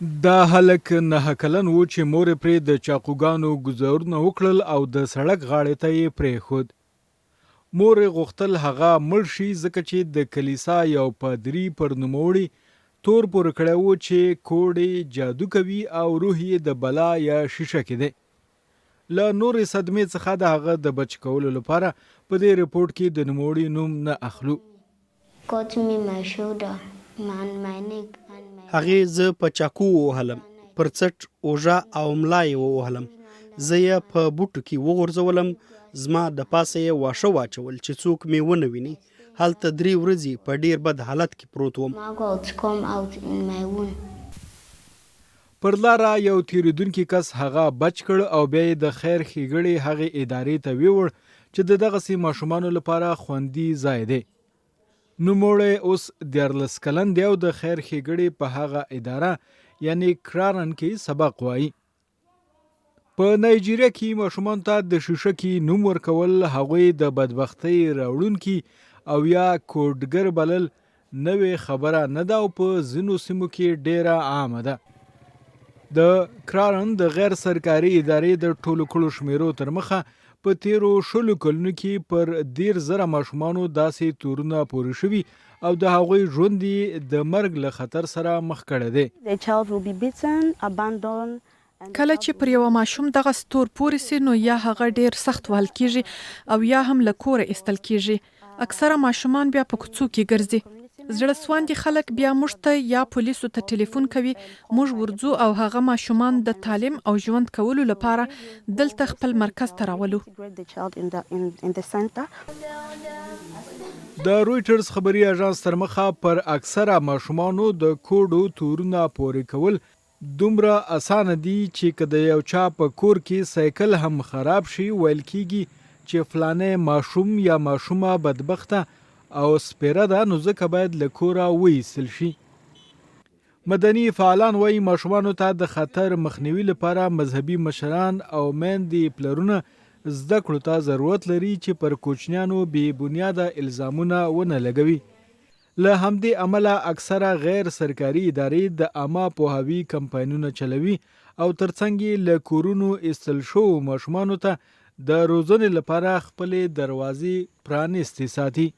دا هلک 9 کلن و چې مور پرې د چاقوګانو ګوزارونه وکړل او د سړک غاړې ته یې پرېښود. مور یې غوښتل هغه مړ شي ځکه چې د کلیسا یو پادري پر نوموړي تور پورې کړی و چې کوډې جادو کوي او روح یې د بلا یا شیشه کې دی. له نورې صدمې څخه د هغه د بچ کولو لپاره په دې رپورټ کې د نوموړي نوم نه اخلو. got me my shoulder and my neck and my هغې زه په چاقو ووهلم، پر څټ اوژه او ملا یې ووهلم. زه یې په بوټو کې وغورځولم، زما د پاسه یې واښه واچول چې څوک مې ونه ویني. هلته 3 ورځې په ډیر بد حالت کې پروت وم. maggots come out in my wound. پر لاره یو تیریدونکي کس هغه بچ کړ او بیا یې د خیر ښېګړې هغې ادارې ته ویوړ چې د دغسې ماشومانو لپاره خوندي ځای دی. نوموړی اوس 14 کلن دی او د خیر ښېګړې په هغه اداره یعنی کرارن کې سبق وایي. په نایجیریا کې ماشومانو ته د شیشکي نوم ورکول هغوی د بدبختۍ راوړونکي او یا کوډګر بلل نوې خبره نه ده او په ځینو سیمو کې ډیره عامه ده. د کرارن د غیر سرکاري ادارې د ټولو کړو شمیرو تر مخه په تیرو 10 کلونو کې پر 10,000 ماشومانو داسې تورونه پورې شوي او د هغوی ژوند یې د مرګ له خطر سره مخ کړی دی. کله چې پر یو ماشوم دغه ستور پورې سي نو یا هغه ډیر سخت وهل کیږي او یا هم له کوره ایستل کیږي. اکثره ماشومان بیا په کوڅو کې ګرځي. زړه سواندي خلک بیا موږ ته یا پولیسو ته ټلیفون کوي، موږ ورځو او هغه ماشومان د تعلیم او ژوند کولو لپاره دلته خپل مرکز ته راولو. د رویټرز خبري اژانس تر مخه پر اکثره ماشومانو د کوډو تورونه پورې کول دومره اسانه دي چې که د یو چا په کور کې سایکل هم خراب شي ویل کیږي چې فلانه ماشوم یا ماشومه بدبخته او سپیره ده نو ځکه باید له کوره وایستل شي. مدني فعالان وایي ماشومانو ته د خطر مخنیوي لپاره مذهبي مشران او میندې پلرونه زده کړو ته ضرورت لري چې پر کوچنیانو بې بنیاده الزامونه ونه لګوي. له همدې امله اکثره غیر سرکاري ادارې د عامه پوهاوي کمپاینونه چلوي او ترڅنګ یې له کورونو ایستل شوو ماشومانو ته د روزنې لپاره خپلې دروازې پرانیستې ساتي.